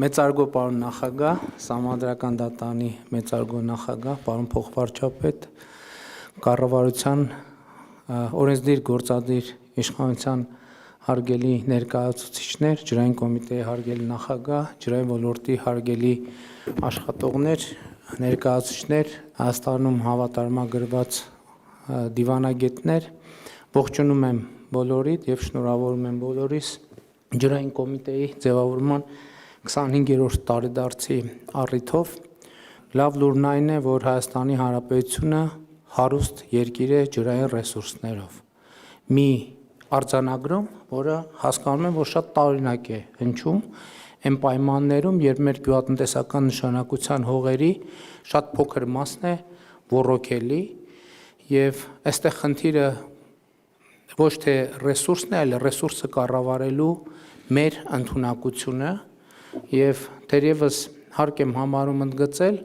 Մեծարգո պարոն նախագահ, Սահմանադրական դատարանի մեծարգո նախագահ, պարոն փոխվարչապետ, կառավարության օրենսդիր գործադիր իշխանության հարգելի ներկայացուցիչներ, ջրային կոմիտեի հարգելի նախագահ, ջրային ոլորտի հարգելի աշխատողներ, ներկայացուցիչներ, Հայաստանում հավատարմագրված դիվանագետներ, ողջունում եմ բոլորիդ եւ շնորհավորում եմ բոլորիս ջրային կոմիտեի ձևավորման 25-րդ տարեդարձի առիթով լավ լուրն այն է, որ Հայաստանի Հանրապետությունը հարուստ երկիր է ջրային ռեսուրսներով։ Մի արձանագրում, որը հասկանում եմ, որ շատ տարօրինակ է հնչում այն պայմաններում, երբ մեր գյուղատնտեսական նշանակության հողերի շատ փոքր մասն է ոռոգելի եւ այստեղ խնդիրը ոչ թե ռեսուրսն է, այլ ռեսուրսը կառավարելու մեր ընդունակությունը եւ դերևս հարկ եմ համարում ընդգծել,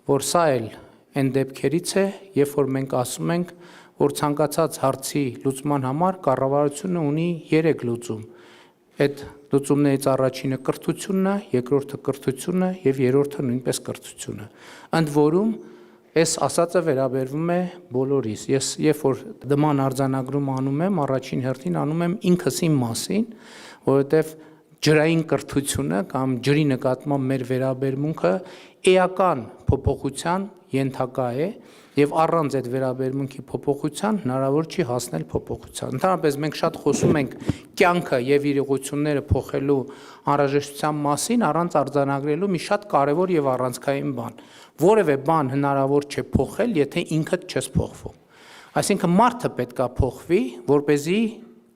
որ սա էլ այն դեպքերից է, երբ որ մենք ասում ենք, որ ցանկացած հարցի լուծման համար կառավարությունը ունի 3 լուծում։ Այդ լուծումներից առաջինը կրթությունն է, երկրորդը կրթությունը եւ երրորդը նույնպես կրթությունը։ Ընդ որում այս ասածը վերաբերվում է բոլորիս։ Ես երբ որ դման արձանագրում անում եմ, առաջին հերթին անում եմ ինքս իմ մասին, որովհետեւ ջրային կրթությունը կամ ջրի նկատմամբ մեր վերաբերմունքը էական փոփոխության ենթակա է եւ առանց այդ վերաբերմունքի փոփոխության հնարավոր չի հասնել փոփոխության։ Ընդհանրապես մենք շատ խոսում ենք կյանքը եւ իրողությունները փոխելու անհրաժեշտության մասին առանց արձանագրելու մի շատ կարեւոր եւ առանցքային բան։ Որևէ բան հնարավոր չէ փոխել, եթե ինքդ չես փոխվում։ Այսինքն մարդը պետքա փոխվի, որ เป զի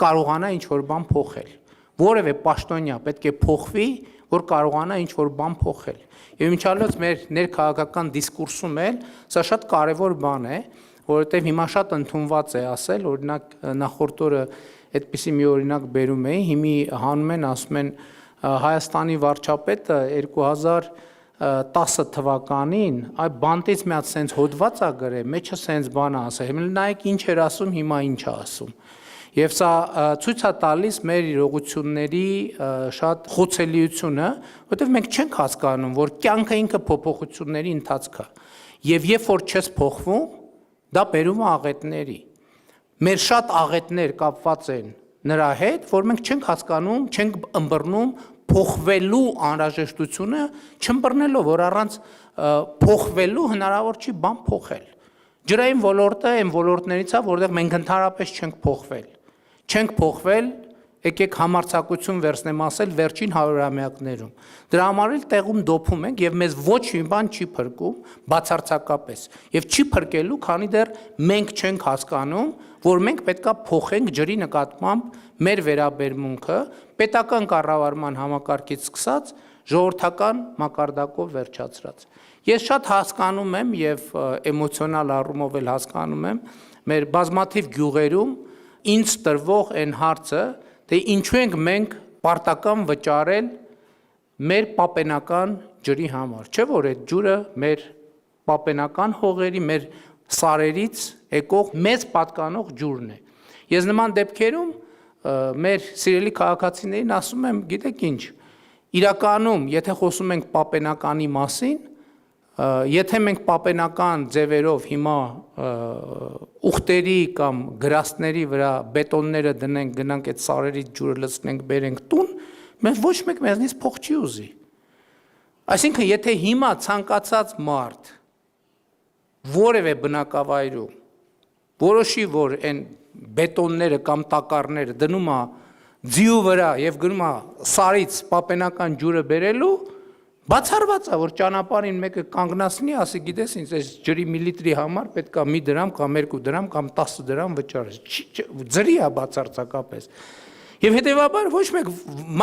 կարողանա ինչ-որ բան փոխել։ Որևէ պաշտոնյա պետք է փոխվի, որ կարողանա ինչ-որ բան փոխել։ Եվ մինչալոց մեր ներքաղաքական դիսկուրսում էլ սա շատ կարևոր բան է, որովհետև հիմա շատ ընդունված է ասել, օրինակ նախորդ օրը այդպիսի մի օրինակ բերում էի, հիմի հանում են, ասում են Հայաստանի վարչապետը 2010 թվականին այ բանտից մի հատ սենց հոդված է գրել, մեջը սենց բան է ասել, հիմա նայեք ինչ էր ասում, հիմա ինչ է ասում։ Եվ սա ցույց է տալիս մեր իրողությունների շատ խոցելիությունը, որովհետև մենք չենք հասկանում, որ կյանքը ինքը փոփոխությունների ընթացք է։ Եվ երբ որ չես փոխվում, դա բերում է աղետների։ Մեր շատ աղետներ կապված են նրա հետ, որ մենք չենք հասկանում, չենք ըմբռնում փոխվելու անհրաժեշտությունը, չըմբռնելով, որ առանց փոխվելու հնարավոր չի բան փոխել։ Ջրային ոլորտը այն ոլորտներից է, որտեղ մենք ընդհանրապես չենք փոխվել։ Չենք փոխվել, եկեք համարձակություն վերցնեմ ասել վերջին 100-ամյակներում։ Դրա համար էլ տեղում դոփում ենք եւ մեզ ոչ մի բան չի փրկում բացարձակապես։ Եվ չի փրկելու, քանի դեռ մենք չենք հասկանում, որ մենք պետքա փոխենք ջրի նկատմամբ մեր վերաբերմունքը պետական կառավարման համակարգից սկսած ժողովրդական մակարդակով վերջացրած։ Ես շատ հասկանում եմ եւ էմոցիոնալ առումով էլ հասկանում եմ մեր բազմաթիվ գյուղերում ինձ տրվող այն հարցը, թե ինչու ենք մենք պարտական վճարել մեր պապենական ջրի համար, չէ՞ որ այդ ջուրը մեր պապենական հողերի, մեր սարերից եկող մեծ պատկանող ջուրն է։ Ես նման դեպքերում մեր սիրելի քաղաքացիներին ասում եմ, գիտեք ինչ, իրականում, եթե խոսում ենք պապենականի մասին, եթե մենք պապենական ձևերով հիմա ուխտերի կամ գրաստների վրա բետոնները դնենք, գնանք այդ սարերից ջուրը լցնենք, բերենք տուն, մենք ոչ մեկ մեզնից փող չի ուզի։ Այսինքն, եթե հիմա ցանկացած մարդ որևէ բնակավայրում որոշի, որ այն բետոնները կամ տակառները դնում է ձիու վրա եւ գնում է սարից պապենական ջուրը բերելու, բացառված է, որ ճանապարհին մեկը կանգնացնի, ասի, գիտես, ինձ այս ջրի միլիտրի համար պետք է մի դրամ կամ 2 դրամ կամ 10 դրամ վճարես։ Ջրի է բացարձակապես։ Եվ հետեւաբար ոչ մեկ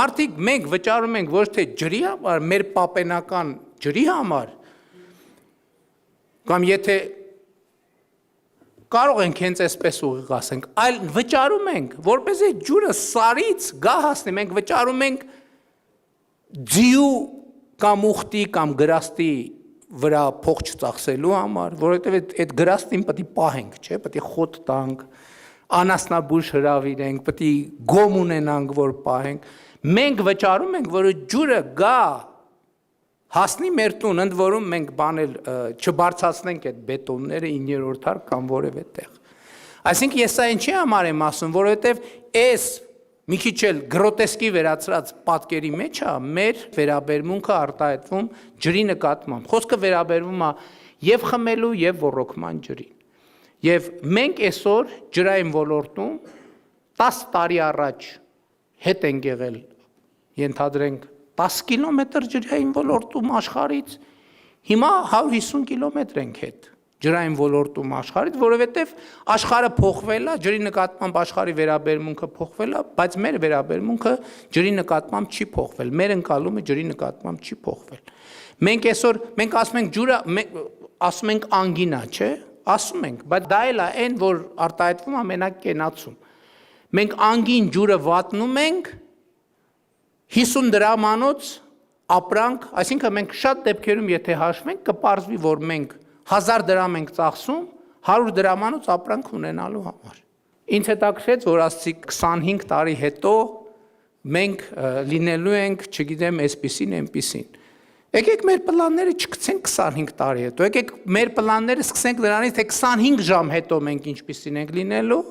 մարդիկ մենք վճարում ենք ոչ թե ջրի համար, մեր պապենական ջրի համար, կամ եթե կարող ենք հենց այսպես ուղիղ ասենք, այլ վճարում ենք, որպեսզի ջուրը սարից գա հասնի, մենք վճարում ենք ձիու կամ ուխտի կամ գրաստի վրա փող չծախսելու համար, որովհետև այդ գրաստին պետք է պահենք, չէ՞, պետք է խոտ տանք, անասնաբույժ հրավիրենք, պետք է գոմ ունենանք, որ պահենք։ Մենք վճարում ենք, որ ջուրը գա հասնի մեր տուն, ընդ որում մենք բանել չբարձրացնենք այդ բետոնները 9-րդ հարկ կամ որևէ տեղ։ Այսինքն ես սա ինչի համար եմ ասում, որովհետև այս մի քիչ էլ գրոտեսկի վերածրած պատկերի մեջ է մեր վերաբերմունքը արտահայտվում ջրի նկատմամբ։ Խոսքը վերաբերվում է եւ խմելու եւ ոռոգման ջրին։ Եվ մենք այսօր ջրային ոլորտում 10 տարի առաջ հետ ենք եղել, ենթադրենք 10 կիլոմետր ջրային ոլորտում աշխարհից, հիմա 150 կիլոմետր ենք հետ ջրային ոլորտում աշխարհից, որովհետև աշխարհը փոխվել է, ջրի նկատմամբ աշխարհի վերաբերմունքը փոխվել է, բայց մեր վերաբերմունքը ջրի նկատմամբ չի փոխվել, մեր ընկալումը ջրի նկատմամբ չի փոխվել։ Մենք այսօր մենք ասում ենք ջուրը, ասում ենք անգինա, չէ՞, ասում ենք, բայց դա էլ է այն, որ արտահայտվում է մենակ կենացում։ Մենք անգին ջուրը վատնում ենք 50 դրամանոց ապրանք, այսինքն մենք շատ դեպքերում եթե հաշվենք, կպարզվի, որ մենք 1000 դրամ ենք ծախսում 100 դրամանոց ապրանք ունենալու համար։ Ինձ հետաքրքրեց, որ ասացի 25 տարի հետո մենք լինելու ենք, չգիտեմ, այսպիսին, այնպիսին։ Եկեք մեր պլանները չգցենք 25 տարի հետո, եկեք մեր պլանները սկսենք նրանից, թե 25 ժամ հետո մենք ինչպիսին ենք լինելու,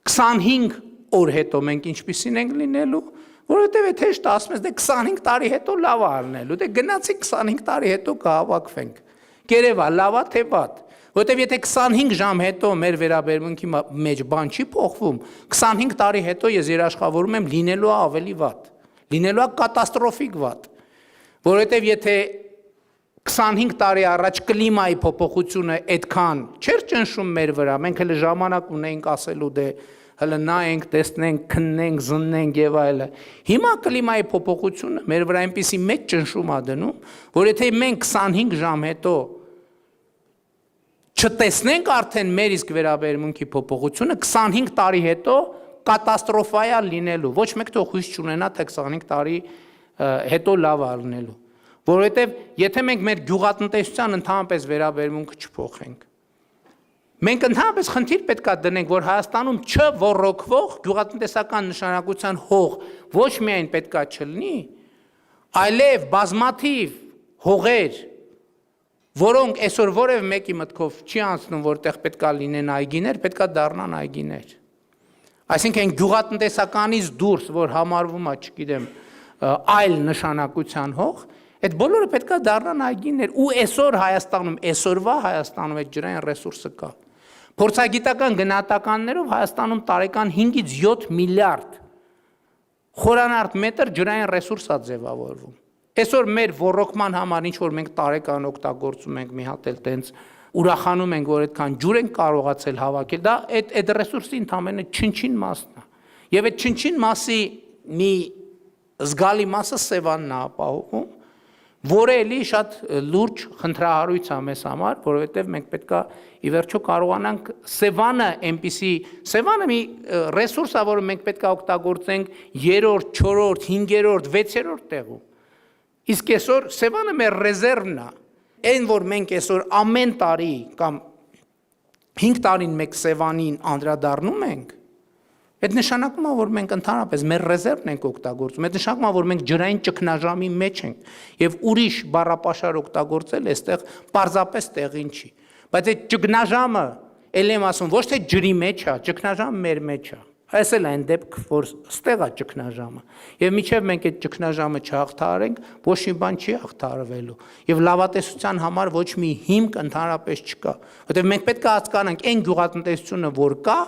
25 օր հետո մենք ինչպիսին ենք լինելու, որովհետև եթե հեշտ ասում ես, դե 25 տարի հետո լավ է ալնելու, դե գնացի 25 տարի հետո կհավաքվենք։ Կերևա, լավ է թե վատ, որովհետև եթե 25 ժամ հետո մեր վերաբերմունքի մեջ բան չի փոխվում, 25 տարի հետո ես երաշխավորում եմ լինելու է ավելի վատ, լինելու է կատաստրոֆիկ վատ, որովհետև եթե 25 տարի առաջ կլիմայի փոփոխությունը այդքան չէր ճնշում մեր վրա, մենք հələ ժամանակ ունեինք ասելու դե հələ նայենք, տեսնենք, քննենք, զննենք եւ այլը։ Հիմա կլիմայի փոփոխությունը մեր վրա այնպիսի մեծ ճնշում է դնում, որ եթե մենք 25 ժամ հետո չտեսնենք արդեն մեր իսկ վերաբերմունքի փոփոխությունը, 25 տարի հետո կատաստրոֆա է լինելու։ Ոչ մեկ թող հույս չունենա, թե 25 տարի հետո լավ է լինելու։ Որովհետև եթե մենք մեր գյուղատնտեսության ընդհանրապես վերաբերմունքը չփոխենք, մենք ընդհանրապես խնդիր պետք է դնենք, որ Հայաստանում չոռոգվող գյուղատնտեսական նշանակության հող ոչ միայն պետք է չլինի, այլև բազմաթիվ հողեր, որոնք այսօր որևէ մեկի մտքով չի անցնում, որտեղ պետք է լինեն այգիներ, պետք է դառնան այգիներ։ Այսինքն գյուղատնտեսականից դուրս, որ համարվում է, չգիտեմ, այլ նշանակության հող, այդ բոլորը պետք է դառնան այգիներ, ու այսօր Հայաստանում, այսօրվա Հայաստանում այդ ջրային ռեսուրսը կա։ Փորձագիտական գնահատականներով Հայաստանում տարեկան 5-ից 7 միլիարդ խորանարդ մետր ջրային ռեսուրս է ձևավորվում։ Այսօր մեր ոռոգման համար ինչ որ մենք տարեկան օգտագործում ենք մի հատ էլ տենց ուրախանում ենք, որ այդքան ջուր ենք կարողացել հավաքել, դա այդ ռեսուրսի ընդամենը չնչին մասն է։ Եվ այդ չնչին մասի մի զգալի մասը Սևանն է ապահովում, որը էլի շատ լուրջ խնդրահարույց է մեզ համար, որովհետև մենք պետք է ի վերջո կարողանանք Սևանը այնպիսի, Սևանը մի ռեսուրս է, որը մենք պետք է օգտագործենք 3-րդ, 4-րդ, 5-րդ, 6-րդ տեղում։ Իսկ այսօր Սևանը մեր ռեզերվն է, այն որ մենք այսօր ամեն տարի կամ 5 տարին մեկ Սևանին անդրադառնում ենք, այդ նշանակում է, որ մենք ընդհանրապես մեր ռեզերվն ենք օգտագործում, այդ նշանակում է, որ մենք ջրային ճգնաժամի մեջ ենք եւ ուրիշ բառապաշար օգտագործել այստեղ պարզապես տեղին չի։ Բայց այդ ճգնաժամը, ել եմ ասում, ոչ թե ջրի մեջ է, ճգնաժամը մեր մեջ է։ Այս էլ այն դեպք, որ ստեղ է ճգնաժամը։ Եվ մինչև մենք այդ ճգնաժամը չհաղթահարենք, ոչ մի բան չի հաղթահարվելու։ Եվ լավատեսության համար ոչ մի հիմք ընդհանրապես չկա։ Որտեղ մենք պետք է հասկանանք այն գյուղատնտեսությունը, որ կա,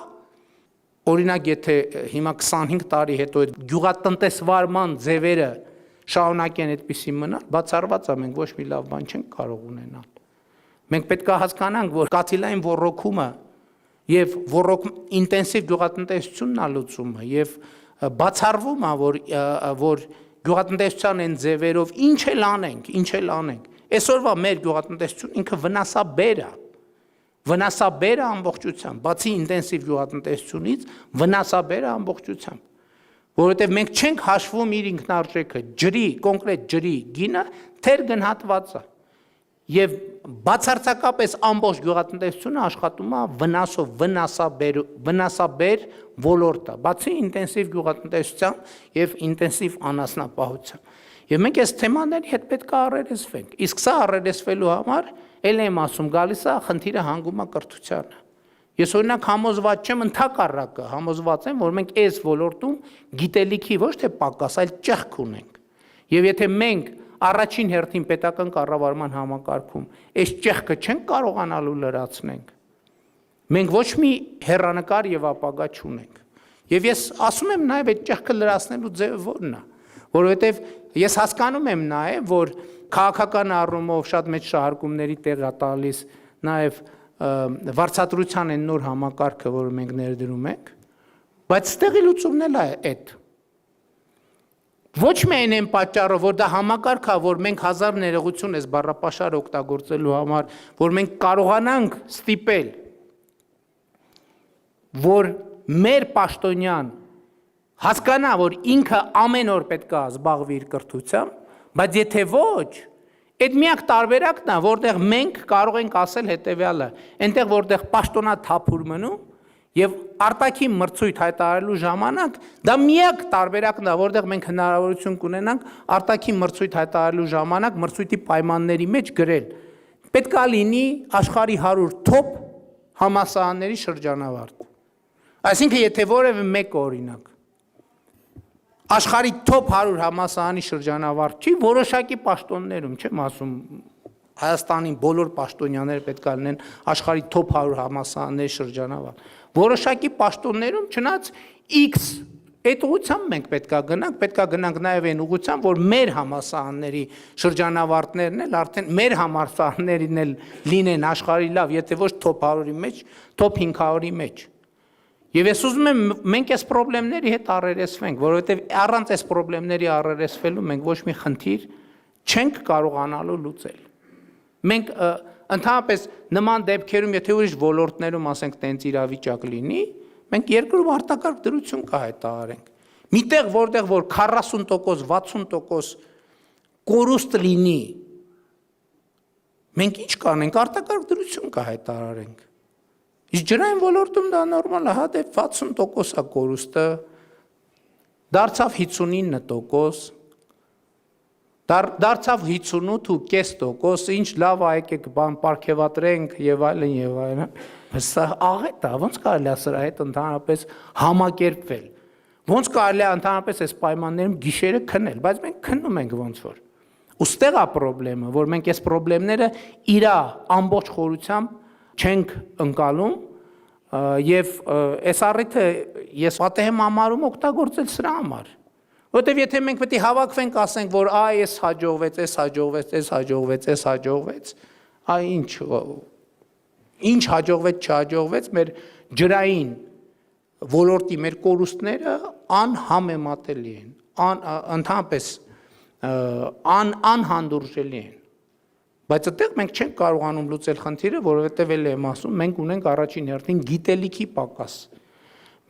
օրինակ եթե հիմա 25 տարի հետո այդ գյուղատնտեսվարման ձևերը շարունակեն այդպիսի մնալ, բացառված է մենք ոչ մի լավ բան չենք կարող ունենալ։ Մենք պետք է հասկանանք, որ կաթիլային ոռոգումը եւ ինտենսիվ գյուղատնտեսությունն է լուծումը եւ բացառվում է, որ գյուղատնտեսության այն ձևերով ինչ էլ անենք, այսօրվա մեր գյուղատնտեսություն ինքը վնասաբեր է։ Վնասաբեր է ամբողջությամբ, բացի ինտենսիվ գյուղատնտեսությունից, վնասաբեր է ամբողջությամբ, որովհետև մենք չենք հաշվում իր ինքնարժեքը, ջրի, կոնկրետ ջրի գինը թեր գնահատված է, եւ բացարձակապես ամբողջ գյուղատնտեսությունը աշխատում է վնասաբեր ոլորտը, բացի ինտենսիվ գյուղատնտեսությամբ եւ ինտենսիվ անասնապահությամբ։ Եվ մենք այս թեմաների հետ պետք է առերեսվենք։ Իսկ սա առերեսվելու համար ել եմ ասում, գալիս է խնդիրը հանգում է կրթությանը։ Ես օրինակ համոզված չեմ, ընդհակառակը համոզված եմ, որ մենք այս ոլորտում գիտելիքի ոչ թե պակաս, այլ ճեղք ունենք։ Եվ եթե մենք առաջին հերթին պետական կառավարման համակարգում այս ճեղքը չենք կարողանալու լրացնենք, մենք ոչ մի հեռանկար եւ ապագա չունենք։ Եվ ես ասում եմ նաեւ այդ ճեղքը լրացնելու ձևը որն է, որովհետեւ ես հասկանում եմ նաեւ, որ քաղաքական առումով շատ մեծ շահարկումների տեղ է տալիս նաեւ վարձատրության են նոր համակարգը, որը մենք ներդրում ենք, բայց ստեղի լուծումն էլ է այդ։ Ոչ միայն այն պատճառով, որ դա համակարգ է, որ մենք հազար ներողություն ես բառապաշար օգտագործելու համար, որ մենք կարողանանք ստիպել, որ մեր պաշտոնյան հասկանա, որ ինքը ամեն օր պետք է զբաղվի իր կրթությամբ, բայց եթե ոչ, այդ միակ տարբերակն է, որտեղ մենք կարող ենք ասել հետևյալը, այնտեղ որտեղ պաշտոնա թափուր մնում եւ արտաքին մրցույթ հայտարարելու ժամանակ դա միակ տարբերակն է, որտեղ մենք հնարավորություն կունենանք արտաքին մրցույթ հայտարարելու ժամանակ մրցույթի պայմանների մեջ գրել։ Պետք է լինի աշխարհի 100 top համալսարանների շրջանավարտ։ Այսինքն եթե որևէ մեկ օրինակ աշխարհի top 100 համալսարանի շրջանավարտ չի, որոշակի պաշտոններում, չեմ ասում Հայաստանի բոլոր պաշտոնյաները պետք է լինեն աշխարհի top 100 համալսարանների շրջանավարտ։ Որոշակի պաշտոններում չնայած X այդ ուղղությամբ մենք պետք է գնանք նաև այն ուղղությամբ, որ մեր համալսարանների շրջանավարտներն էլ արդեն մեր համալսարաններին էլ լինեն աշխարհի լավ, եթե ոչ top 100-ի մեջ, top 500-ի մեջ։ Եվ ես ուզում եմ մենք այս խնդիրների հետ առերեսվենք, որովհետև առանց այս խնդիրների առերեսվելու մենք ոչ մի խնդիր չենք կարողանալու լուծել։ Մենք ընդհանրապես նման դեպքերում, եթե ուրիշ ոլորտներում ասենք տենց իրավիճակ լինի, մենք երկրում արտակարգ դրություն կհայտարարենք։ Միտեղ որտեղ որ 40%, 60% կորուստ լինի, մենք ինչ կանենք, արտակարգ դրություն կհայտարարենք։ Իսկ ջրային ոլորտում դա նորմալ է, հա դե 60% է կորուստը, դարձավ 59%, դարձավ 58.5%, ինչ լավ է, եկեք բան պարգևատրենք եւ այլն, սա աղետ է, ոնց կարելի է սրա հետ ընդհանրապես համակերպվել, ոնց կարելի է ընդհանրապես այս պայմաններում գիշերը քնել, բայց մենք քննում ենք ոնց որ։ Ոստեղ է խնդրեմը, որ մենք այս խնդիրները իր ամբողջ խորությամբ չենք ընկալում եւ այս առիթը ես պատեհ համարում օգտագործել սրա համար, որտեւ եթե մենք պետք է հավաքվենք, ասենք, որ այս հաջողվեց, այս հաջողվեց, այս հաջողվեց, այս հաջողվեց, ինչ հաջողվեց, չհաջողվեց, մեր ջրային ոլորտի մեր կորուստները անհամեմատելի են, ընդհանրապես անհանդուրժելի են։ Բայց այդտեղ մենք չենք կարողանում լուծել խնդիրը, որովհետև էլ եմ ասում, մենք ունենք առաջին հերթին գիտելիքի պակաս։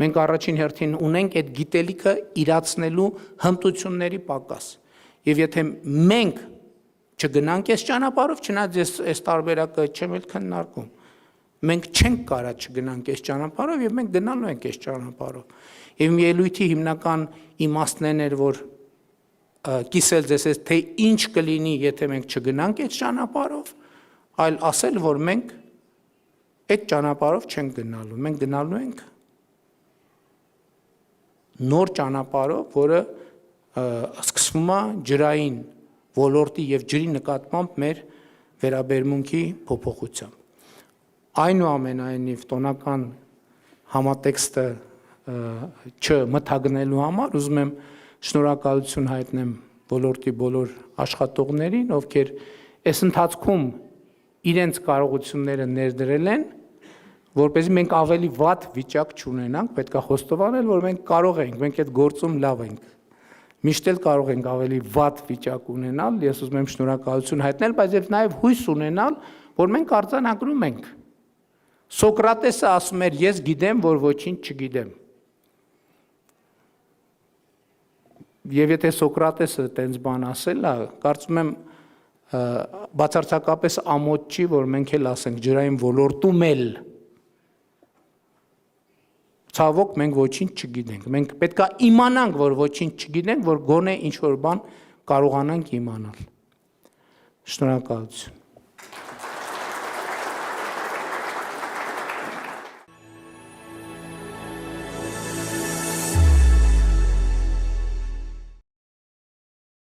Մենք առաջին հերթին ունենք այդ գիտելիքը իրացնելու հմտությունների պակաս։ Եվ եթե մենք չգնանք այս ճանապարհով, չնայած ես այս տարբերակը չեմ էլ քննարկում, մենք չենք կարա չգնանք այս ճանապարհով եւ մենք գնալու ենք այս ճանապարհով։ Եվ մի ելույթի հիմնական իմաստն էր, որ կիսել ձեզ թե ինչ կլինի, եթե մենք չգնանք այդ ճանապարհով, այլ ասել, որ մենք այդ ճանապարհով չենք գնալու, մենք գնալու ենք նոր ճանապարհով, որը սկսվում է ջրային ոլորտի եւ ջրի նկատմամբ մեր վերաբերմունքի փոփոխությամբ։ Այնուամենայնիվ տոնական համատեքստը չմթագնելու համար ուզում եմ շնորհակալություն հայտնեմ ոլորտի բոլոր աշխատողներին, ովքեր այս ընթացքում իրենց կարողությունները ներդրել են, որպեսզի մենք ավելի վատ վիճակ չունենանք, պետք է խոստովանել, որ մենք կարող ենք, մենք այդ գործում լավ ենք։ Միշտ էլ կարող ենք ավելի վատ վիճակ ունենալ, ես ուզում եմ շնորհակալություն հայտնել, բայց եւ նաեւ հույս ունենալ, որ մենք արձանագրում ենք։ Սոկրատեսը ասում էր, ես գիտեմ, որ ոչինչ չգիտեմ։ Եվ եթե Սոկրատեսը տենց բան ասել է, կարծում եմ բացարձակապես ամոթ չի, որ մենք էլ ասենք ջրային ոլորտում էլ ցավոք մենք ոչինչ չգիտենք։ Մենք պետք է իմանանք, որ ոչինչ չգիտենք, որ գոնե ինչ որ բան կարողանանք իմանալ։ Շնորհակալություն։